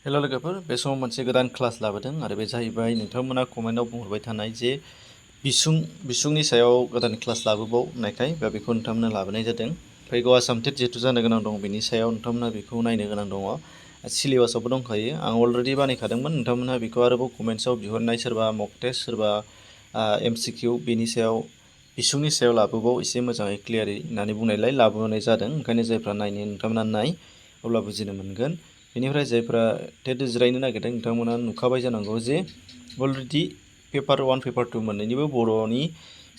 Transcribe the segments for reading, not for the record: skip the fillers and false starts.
हेल' लोगोफोर, बे समाव मोनसे गोदान क्लास लाबोदों आरो बे जाहैबाय नोंथांमोना कमेन्टआव बुंहरबाय थानाय जे बिसुंनि सायाव गोदान क्लास लाबोबाव होननायखाय बेखौ नोंथांमोना लाबोनाय जादों। फैगौ आसाम टेट जिहेतु जानो गोनां दं बेनि सायाव नोंथांमोना बेखौ नायनो गोनां दङ। सिलेबासावबो दंखायो, आं अलरेडि बानायखादोंमोन। नोंथांमोनहा बेखौ आरोबाव कमेन्ट्सआव बिहरनाय सोरबा मक टेस्ट सोरबा MCQ बेनि सायाव बिसुंनि सायाव लाबोबाव एसे मोजाङै क्लियारै होननानै बुंनायलाय लाबोनाय जादों। ओंखायनो जायफ्रा नायनो नोंथांमोना नाय, अब्ला बुजिनो मोनगोन। बेनिफ्राय जायफ्रा टेट जिरायनो नागिरदों नोंथांमोना नुखाबाय जानांगौ जे अलरेडि पेपार 1 पेपार 2 मोननैनिबो बर'नि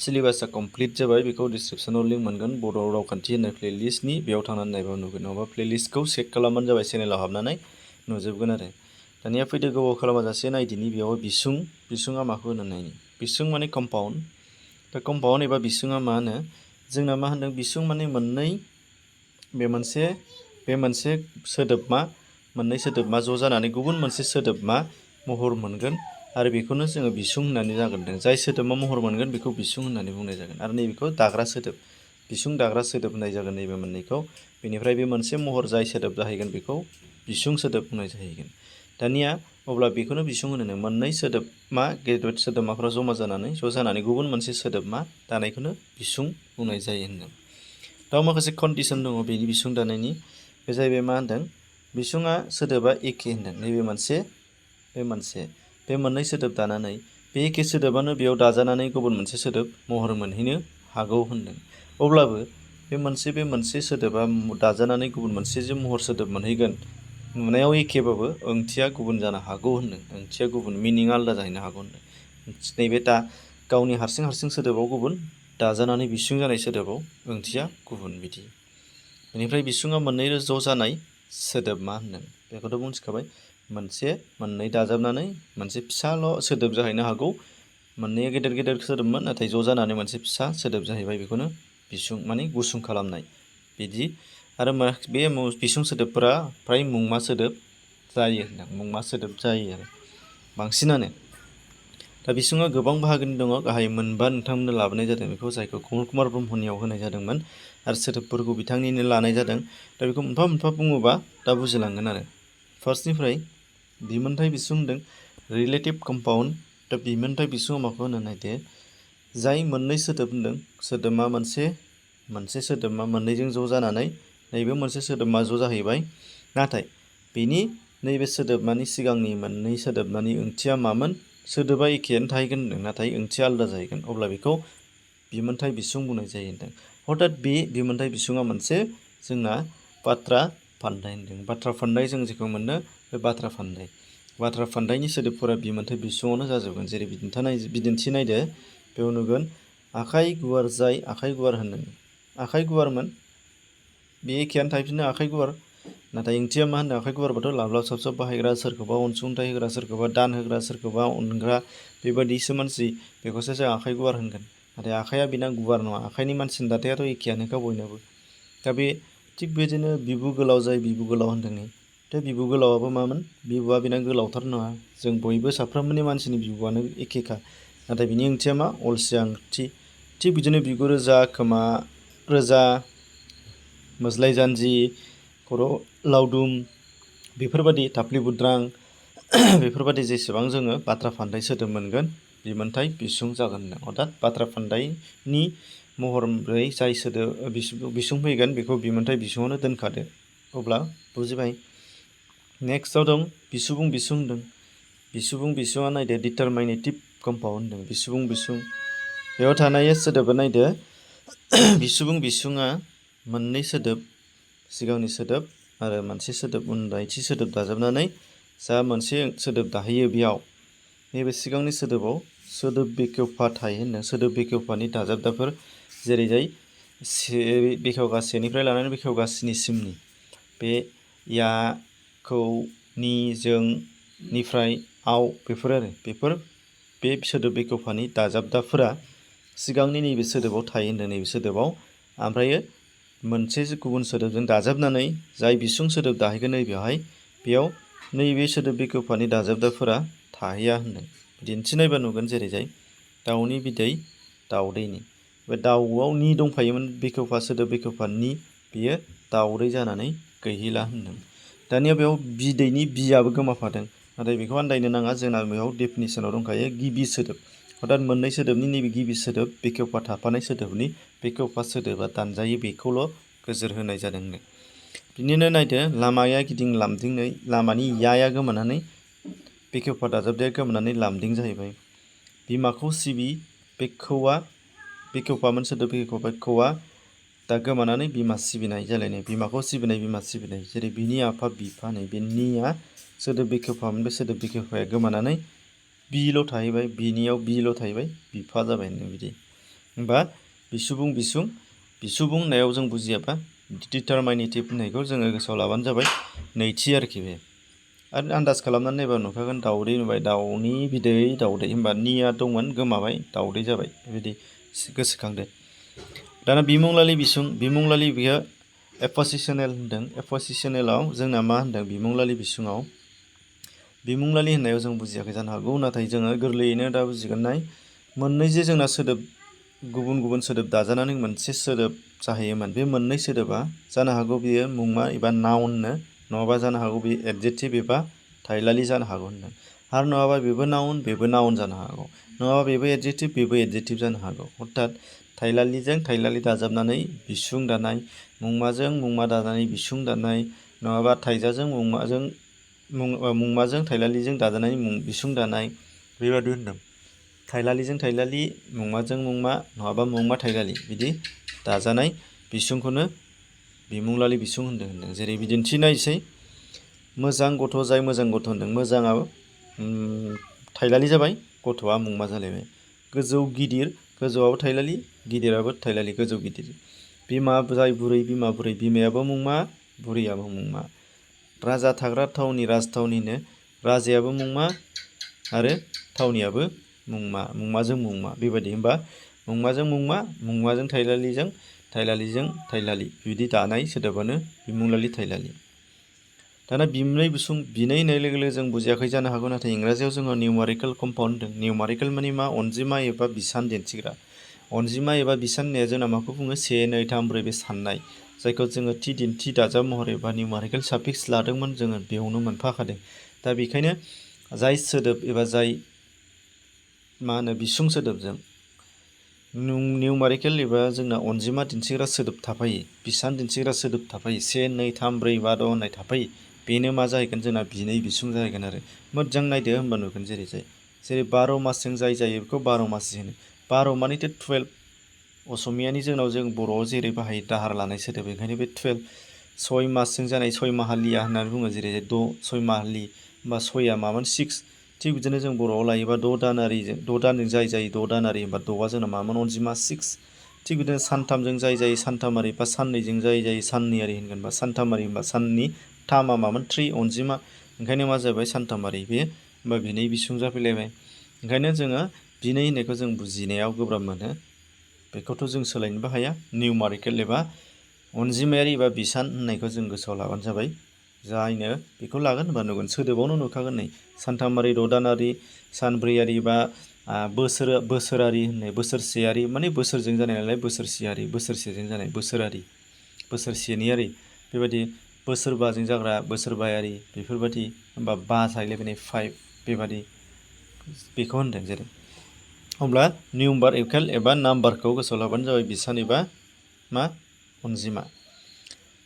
सिलेबासा कमप्लिट जाबाय। बेखौ डिसक्रिपसनाव लिंक मोनगोन बर' रावखान्थि होननाय प्लेलिस्टनि, बेयाव थांनानै नायबा नुगोन। नङाबा प्लेलिस्टखौ चेक खालामबानो जाबाय, चेनेलाव हाबनानै नुजोबगोन आरो। दानिया फैदो गोबाव खालामाजासे नायदिनि बेयाव बिसुङा माखौ होनो नायनि। बिसुं माने कम्पाउन्ड। दा कम्पाउन्ड एबा बिसुङा मा होनो, जोंना मा होनदों बिसुं माने मोननै, बे मोनसे सोदोबमा मोननै सोदोबमा ज' जानानै गुबुन मोनसे सोदोबमा महर मोनगोन आरो बेखौनो जोङो बिसुं होननानै जागोनदों। जाय सोदोबमा महर मोनगोन बेखौ बिसुं होननानै बुंनाय जागोन आरो नैबेखौ दाग्रा सोदोब, बिसुं दाग्रा सोदोब होननाय जागोन नैबे मोननैखौ। बेनिफ्राय बे मोनसे महर जाय सोदोब जाहैगोन बेखौ बिसुं सोदोब बुंनाय जाहैगोन। दानिया अब्ला बेखौनो बिसुं होनो मोननै सोदोबमा गेदेर सोदोबमाफ्रा जमा जानानै गुबुन मोनसे सोदोबमा दानायखौनो बिसुं बुंनाय जायो होनदों। दा माखासे कन्डिसन दङ बेनि बिसुं दानायनि। बे जाहैबाय मा होनदों, बिसुङा सोदोबा एखे होनदों। नैबे मोनसे बे मोननै सोदोब दानानै बे एखे सोदोबानो बेयाव दाजानानै गुबुन मोनसे सोदोब महर मोनहैनो हागौ होनदों। अब्लाबो बे मोनसे सोदोबा दाजानानै गुबुन मोनसे जे महर सोदोब मोनहैगोन, नुनायाव एखेबाबो ओंथिया गुबुन जानो हागौ होनदों। ओंथिया गुबुन, मिनिङा आलादा जाहैनो हागौ होनदों। नैबे दा गावनि हारसिं सोदोबाव गुबुन, दाजानानै बिसुं जानाय सोदोबाव ओंथिया गुबुन बिदि। बेनिफ्राय बिसुङा मोननै ज' जानाय सोदोब मा होनदों, बेखौथ' बुंथिखाबाय। मोननै दाजाबनानै मोनसे फिसाल' सोदोब जाहैनो हागौ। मोननैया गेदेर सोदोबमोन, नाथाय ज' जानानै मोनसे फिसा सोदोब जाहैबाय, बेखौनो बिसुं माने गुसुं खालामनाय बिदि। आरो बे बिसुं सोदोबफोरा फ्राय मुंमा सोदोब जायो होनदों। मुंमा सोदोब जायो आरो बांसिनानो। दा बिसुङा गोबां बाहागोनि दङ, गाहाय मोनबा नोंथांमोननो लाबोनाय जादों बेखौ, जायखौ कमल कुमार ब्रह्मनियाव होनाय जादोंमोन आरो सोदोबफोरखौ बिथांनिनो लानाय जादों। दा बेखौ मोनफा मोनफा बुङोबा दा बुजिलांगोन आरो। फार्स्टनिफ्राय बिमोनथाइ बिसुं होनदों, रिलेटिभ कम्पाउन्ड। दा बिमोनथाइ बिसुङाव माखौ होनो नायदो, जाय मोननै सोदोब होनदों, सोदोबमा मोनसे सोदोबमा मोननैजों ज' जानानै नैबे मोनसे सोदोबमा ज' जाहैबाय। नाथाय बेनि नैबे सोदोबमानि सिगांनि मोननै सोदोबमानि ओंथिया मामोन, सोदोबा एखेयानो थाहैगोन होनदों, नाथाय ओंथिया आलादा जाहैगोन। अब्ला बेखौ बिमोनथाइ बिसुं बुंनाय जायो होनदों। हथात बे बिमोनथाइ बिसुङा मोनसे जोंना बाथ्रा फान्दाय होनदों। बाथ्रा फान्दाय जों जेखौ मोनो, बे बाथ्रा फान्दायनि सोदोबफोरा बिमोनथाइ बिसुङावनो जाजोबगोन। जेरै बिदिन्थि नायदो, बेयाव नुगोन आखाइ गुवार, जाय आखाइ गुवार होनदों, आखाइ गुवारमोन, बे एखेयानो थाहैफिनो आखाइ गुवार। नाथाय ओंथिया मा होनदों, आखाइ गुवारबाथ' लाब्लाब साबसाब बाहायग्रा, सोरखौबा अनसुंथाइ होग्रा, सोरखौबा दान होग्रा, सोरखौबा अनग्रा, बेबायदिसो मानसि, बेखौसो जों आखाइ गुवार होनगोन। नाथाय आखाइया बेना गुवार नङा, आखाइनि मानसिनि दाथायाथ' एखेयानोखा बयनाबो। दा बे थिग बिदिनो बिबु गोलाव, जाय बिबु गोलाव होनदों। दा बिबु गोलावाबो मामोन, बिबुआ बेना गोलावथार नङा। जों बयबो साफ्रोमबोनि मानसिनि बिबुआनो एखेखा, नाथाय बिनि ओंथिया मा, अलसिया ओंथि। थिग बिदिनो बिगुर रोजा, खोमा रोजा, मोज्लाय जानजि, खर' लावदुम, बेफोरबायदि थाफ्लि बुद्रां, बेफोरबायदि जेसेबां जोङो बाथ्रा फान्दाय सोदोब मोनगोन, बिमोनथाइ बिसुं जागोन होनदों। अर्थात बाथ्रा फान्दायनि महरै जाय सोदोब बिसुं फैगोन, बेखौ बिमोनथाइ बिसुङावनो दोनखादो। अब्ला बुजिबाय। नेक्स्टआव दं बिसुबुं बिसुं होनदों। बिसुबुं बिसुङा नायदो डिटारमाइनेटिभ कम्पाउन्ड होनदों। बिसुबुं बिसुं, बेयाव थानाय सोदोबा नायदो, बिसुबुं बिसुङा मोननै सोदोब, सिगांनि सोदोब आरो मोनसे सोदोब उनदायथि सोदोब दाजाबनानै जा मोनसे सोदोब दाहैयो, बेयाव नैबे सिगांनि सोदोबाव सोदोब बेखेवफा थायो होनदों। सोदोब बेखेवफानि दाजाबदाफोर जेरैजाय बेखेवगा सेनिफ्राय लानानै बेखेवगा स्निसिमनि बे या, खौ, नि, जों, निफ्राय, आव, बेफोर बे सोदोब बेखेवफानि दाजाबदाफोरा सिगांनि नैबे सोदोबाव थायो होनदों। नैबे सोदोबाव ओमफ्रायो मोनसे गुबुन सोदोबजों दाजाबनानै जाय बिसुं सोदोब दाहैगोन नैबेवहाय, बेयाव नैबे सोदोब बेखेवफानि दाजाबदाफोरा थाहैया होनदों। दिन्थि नायबा नुगोन, जेरैजाय दाउनि बिदै, दाउदैनि। बे दाउआव नि दंफायोमोन, बेखेवफा सोदोब बेखेवफा नि, बेयो दाउदै जानानै गैहैला होनदों। दानिया बेयाव बिदैनि बियाबो गोमाफादों नाथाय बेखौ आन्दायनो नाङा जोंना बेयाव डेफिनिसनाव दंखायो गिबि सोदोब अर्थात मोननै सोदोबनि नैबे गिबि सोदोब बेखेवफा थाफानाय सोदोबनि बेखेवफा सोदोबा दानजायो बेखौल' गोजोर होनाय जादोंनो। बिनिनो नायदो लामाया गिदिं लामदिंनै लामानि याया गोमानानै बेखेवफा दाजाबदाया गोमानानै लामदिं जाहैबाय। बिमाखौ सिबि बे खौआ बेखेवफामोन सोदोब बेखेवफा खौआ दा गोमानानै बिमा सिबिनाय जालायनाय बिमाखौ सिबिनाय बिमा सिबिनाय जेरै बिनि आफा बिफा नै बे निया सोदोब बेखेवफामोन बे सोदोब बेखेवफाया गोमानानै बिल' थाहैबाय बिनियाव बिल' थाहैबाय बिफा जाबाय बिदि होमबा बिसुबुं बिसुं बिसुबुं होननायाव जों बुजियाबा डिटारमाइनेटिभ होननायखौ जोङो गोसोआव लाबानो जाबाय नैथि आरोखि बे आरो आन्दाज खालामनानै नायबा नुखागोन दाउदै नुबाय दाउनि बिदै दाउदै होमबा निया दंमोन गोमाबाय दाउदै जाबाय बेबायदि गोसोखांदो। दाना बिमुंलालि बिसुं बिमुंलालि बियो एप'जिसनेल होनदों एप'जिसनेलाव जोंना मा होनदों बिमुंलालि बिसुङाव बिमुंलालि होननायाव जों बुजियाखै जानो हागौ नाथाय जोङो गोरलैयैनो दा बुजिगोन नाय मोननै जे जोंना सोदोब गुबुन गुबुन सोदोब दाजानानै मोनसे सोदोब जाहैयोमोन बे मोननै सोदोबा जानो हागौ बियो मुंमा एबा नाउननो नङाबा जानो हागौ बे एडजेक्टिभ एबा थाइलालि जानो हागौ होनदों आरो नङाबा बेबो नाउन जानो हागौ नङाबा बेबो एडजेक्टिभ जानो हागौ अर्थात थाइलालिजों थाइलालि दाजाबनानै बिसुं दानाय मुंमाजों मुंमा दानानै बिसुं दानाय नङाबा थाइजाजों मुंमाजों थाइलालिजों दाजानानै बिसुं दानाय बेबादि होनदों थाइलालिजों थाइलालि मुंमाजों मुंमा नङाबा मुंमा थाइलालि बिदि दाजानाय बिसुंखौनो बिमुंलालि बिसुं होनदों जेरै बिदिन्थि नायसै मोजां गथ' जाय मोजां गथ' होनदों मोजाङा थाइलालि जाबाय गथ'आ मुंमा जालायबाय गोजौ गिदिर गोजौआबो थाइलालि गिदिराबो थाइलालि गोजौ गिदिर बिमा जाय बुरै बिमा बुरै बिमायाबो मुंमा बुरैयाबो मुंमा राजा थाग्रा थावनि राजथावनिनो राजायाबो मुंमा आरो थावनियाबो मुंमा मुंमाजों मुंमा बेबायदि होमबा मुंमाजों मुंमा मुंमाजों थाइलालिजों थाइलालिजों थाइलालि बिदि दानाय सोदोबानो बिमुंलालि थाइलालि। दाना बिनै बिसुं बिनै होननाय लोगो लोगो जों बुजियाखै जानो हागौ नाथाय इंराजियाव जोङो निउमारिकेल कम्पाउन्ड होनदों निउमारिकेल माने मा अनजिमा एबा बिसान दिन्थिग्रा अनजिमा एबा बिसान होननाया जोंना माखौ बुङो 1 2 3 4 बे साननाय जायखौ जोङो थि दिन्थि दाजाब महर एबा निउमारिकेल साफिक्स लादोंमोन जोङो बेयावनो मोनफाखादों दा बेखायनो जाय सोदोब एबा जाय मा होनो बिसुं सोदोबजों निउमारिकेल एबा जोंना अनजिमा दिन्थिग्रा सोदोब थाफायो बिसान दिन्थिग्रा सोदोब थाफायो 1 2 3 4 5 6 होननाय थाफायो बेनो मा जाहैगोन जोंना बिनै बिसुं जाहैगोन आरो मोजां नायदो होनबा नुगोन जेरै 12 मासजों जाय जायो बेखौ 12 मासि होनो 12 मानेथ' 12 असमियानि जोंनाव जों बर'आव जेरै बाहायो दाहार लानाय सोदोब बेखायनो बे 12 6 मासजों जानाय 6 माहालिया होननानै बुङो जेरै 6 माहालि होमबा 6आ मामोन 6 थिग बिदिनो जों बर'आव लायोबा 6 दानारिजों 6 दानजों जाय जायो 6 दानारि होमबा 6आ जोंना मामोन अनजिमा 6 थिग बिदिनो सानथामजों जाय जायो सानथामारि बा साननैजों जाय जायो साननैयारि होनगोन बा सानथामारि होमबा साननि थामा मामोन 3 अनजिमा ओंखायनो मा जाबाय सानथामारि बे होमबा बिनै बिसुं जाफैलायबाय ओंखायनो जोङो बिनै होननायखौ जों बुजिनायाव गोब्राब मोनो बेखौथ' जों सोलायनोबो हाया निउमारिकेल एबा अनजिमायारि एबा बिसान होननायखौ जों गोसोआव लाबानो जाबाय जायनो बेखौ लागोन होनबा नुगोन सोदोबावनो नुखागोन नै सानथामारि 6 दानारि सानब्रैयारि बा बोसोरारि होननाय बोसोरसेयारि माने बोसोरजों जानाय नालाय बोसोरसेयारि बोसोरसेजों जानाय बोसोरारि बोसोरसेनियारि बेबायदि बोसोरबाजों जाग्रा बोसोरबायारि बेफोरबायदि होमबा 5 थाहैलायबाय 5 बेबादि बेखौ होनदों जेरै अब्ला निउमारिकेल एबा नाम्बारखौ गोसोआव लाबानो जाबाय बिसान एबा मा अनजिमा।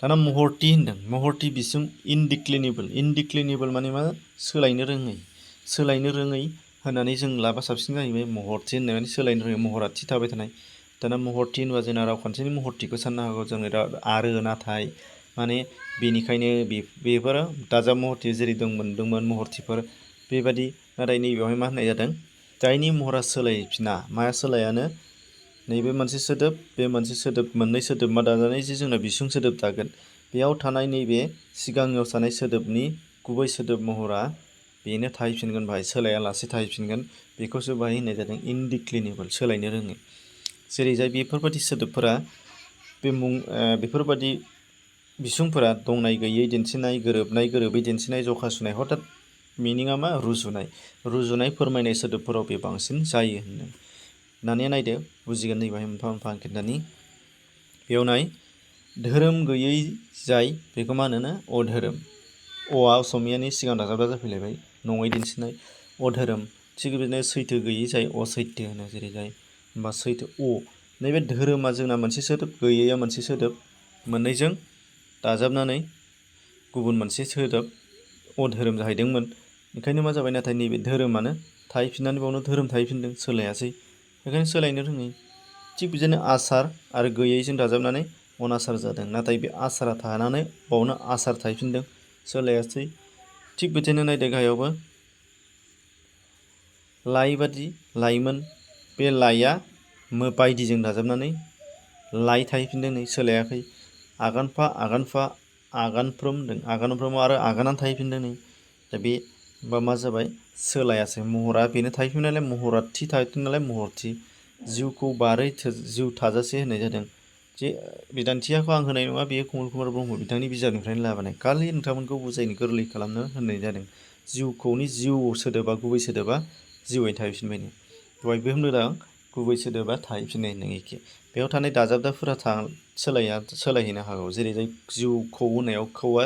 दाना महरथि होनदों महरथि बिसुं इनडिक्लिनेबल माने मा सोलायनो रोङै होननानै जों लाबा साबसिन जाहैबाय महरथि होननाय माने सोलायनो रोङै महरा थि थाबाय थानाय दाना महरथि होनबा जोंना रावखान्थिनि महरथिखौ साननो हागौ जों आरो नाथाय माने बेनिखायनो बेफोरो दाजाब महरथि जेरै मोनदोंमोन महरथिफोर बेबादि नाथाय नैबेयावहाय मा होननाय जादों जायनि महरा सोलायफिना माया सोलायानो नैबे मोनसे सोदोब बे मोनसे सोदोब मोननै सोदोब मा दाजानाय जे जोंना बिसुं सोदोब दागोन बेयाव थानाय नैबे सिगाङाव थानाय सोदोबनि गुबै सोदोब महरा बेनो थाहैफिनगोन बाहाय सोलायालासे थाहैफिनगोन बेखौसो बाहाय होननाय जादों इनडिक्लिनेबल सोलायनो रोङै जेरै जाय बेफोरबायदि सोदोबफोरा बेफोरबायदि बिसुंफोरा दंनाय गैयै दिन्थिनाय गोरोबनाय गोरोबै दिन्थिनाय जखा सुनाय हथात मिनिङा मा रुजुनाय फोरमायनाय सोदोबफोराव बे बांसिन जायो होनदों दानिया नायदो बुजिगोन नैबाहाय मोनफा मोनफा खिन्थानि बेयाव नाय धोरोम गैयै जाय बेखौ मा होनोनो अधोरोम अआ असमियानि सिगां दाजाबदा जाफैलायबाय नङै दिन्थिनाय अधोरोम थिग बिदिनो सैथो गैयै जायो असैथो होनो जेरै जाय होमबा सैथो नैबे धोरोमा जोंना मोनसे सोदोब गैयैया मोनसे सोदोब मोननैजों दाजाबनानै गुबुन मोनसे सोदोब अधोरोम जाहैदोंमोन ओंखायनो मा जाबाय नाथाय नैबे धोरोमानो थाहैफिननानै बावनो धोरोम थाहैफिनदों सोलायासै बेखायनो सोलायनो रोङै थिग बिदिनो आसार आरो गैयैजों दाजाबनानै अनासार जादों नाथाय बे आसारा थानानै बावनो आसार थाहैफिनदों सोलायासै थिग बिदिनो नायदो गाहायावबो लाइ बादि लाइमोन बे लाइया बायदिजों दाजाबनानै लाइ थाहैफिनदों नै सोलायाखै आगानफा आगानफा आगानफ्रोम होनदों आगानफ्रोमाव आरो आगानानो थाहैफिनदों नै दा बे बा मा जाबाय सोलायासै महरा बेनो थाहैफिन नालाय महरा थि थाहैफिन नालाय महर थि जिउखौ बारै जिउ थाजासे होनाय जादों जे बिदान्थियाखौ आं होनाय नङा बेयो कमल कुमार ब्रह्म बिथांनि बिजाबनिफ्रायनो लाबोनाय खालि नोंथांमोनखौ बुजायनो गोरलै खालामनो होननाय जादों जिउखौनि जिउ सोदोबा गुबै सोदोबा जिउयै थाहैफिनबायनो दहायबो होनदों गुबै सोदोबा थाहैफिननाय होनदों एखे बेयाव थानाय दाजाबदाफोरा सोलायहैनो हागौ जेरै जाय जिउखौ होनायाव खौआ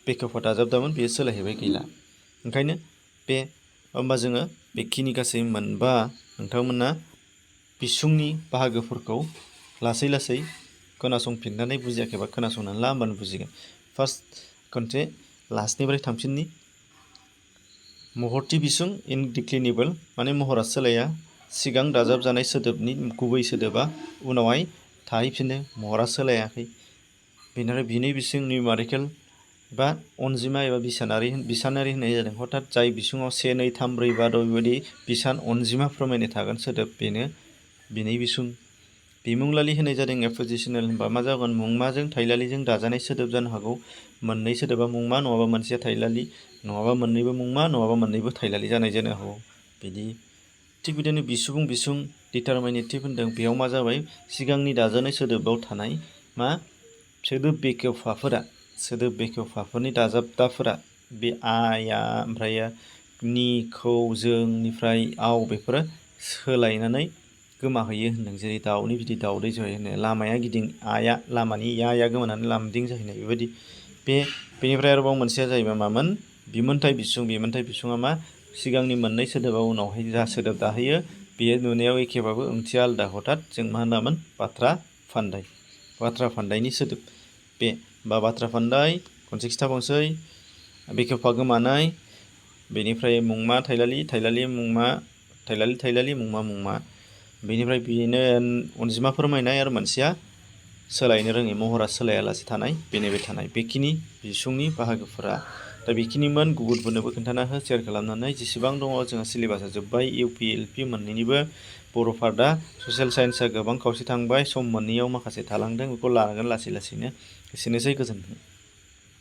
बेखेवफा दाजाबदामोन बेयो सोलायहैबाय गैला ओंखायनो बे होमबा जोङो बेखिनि गासै मोनबा नोंथांमोना बिसुंनि बाहागोफोरखौ लासै लासै खोनासंफिननानै बुजियाखैबा खोनासंनानै ला होमबानो बुजिगोन फार्स्ट खनसे लास्टनिफ्राय थांफिननि महरथि बिसुं इनडिक्लिनेबल माने महरा सोलाया सिगां दाजाबजानाय सोदोबनि गुबै सोदोबा उनावहाय थाहैफिनो महरा सोलायाखै बेनिफ्राय बिनै बिसुं निउमारिकेल बा अनजिमा एबा बिसानारि होननाय जादों हथात जाय बिसुङाव 1 2 3 4 5 6 बेबायदि बिसान अनजिमा फोरमायनाय थागोन सोदोब बेनो बिनै बिसुं बिमुंलालि होनाय जादों एपजिशनेल होनबा मा जागोन मुंमाजों थाइलालिजों दाजानाय सोदोब जानो हागौ मोननै सोदोबा मुंमा नङाबा मोनसेया थाइलालि नङाबा मोननैबो मुंमा नङाबा मोननैबो थाइलालि जानाय जानो हागौ बिदि थिग बिदिनो बिसुबुं बिसुं डिटारमिनेटिभ होनदों बेयाव मा जाबाय सिगांनि दाजानाय सोदोबाव थानाय मा सोदोब बेखेवफाफोरनि दाजाबदाफोरा बे आया ओमफ्राय नि खौ जोंनिफ्राय आव बेफोरो सोलायनानै गोमाहैयो होनदों जेरै दाउनि बिदै दाउदै जाहैयो होनो लामाया गिदिं आया लामानि या गोमानानै लामदिं जाहैनाय बेबायदि बेनिफ्राय आरोबाव मोनसेया जाहैबाय मामोन बिमोनथाइ बिसुङा मा सिगांनि मोननै सोदोबा उनावहाय जा सोदोब दाहैयो बेयो नुनायाव एखेबाबो ओंथिया आलादा हथात जों मा होनामोन बाथ्रा फान्दायनि सोदोब बे बा बाथ्रा फान्दाय खनसे खिथाबावसै बेखेवफा गोमानाय बेनिफ्राय मुंमा थाइलालि मुंमा थाइलालि मुंमा बेनिफ्राय बेनो अनजिमा फोरमायनाय आरो मोनसेया सोलायनो रोङै महरा सोलायालासे थानाय बेनो थानाय बेखिनि बिसुंनि बाहागोफोरा दा बेखिनिमोन गुबुनफोरनोबो खोन्थाना हो शेयार खालामनानै जेसेबां दङ जोंहा सिलेबासा जोब्बाय UP LP मोननैनिबो बर' पार्टआ ससियेल साइन्सआ गोबां खावसे थांबाय सम मोननैयाव माखासे थालांदों बेखौ लागोन लासै लासैनो एसेनोसै गोजोन्थों।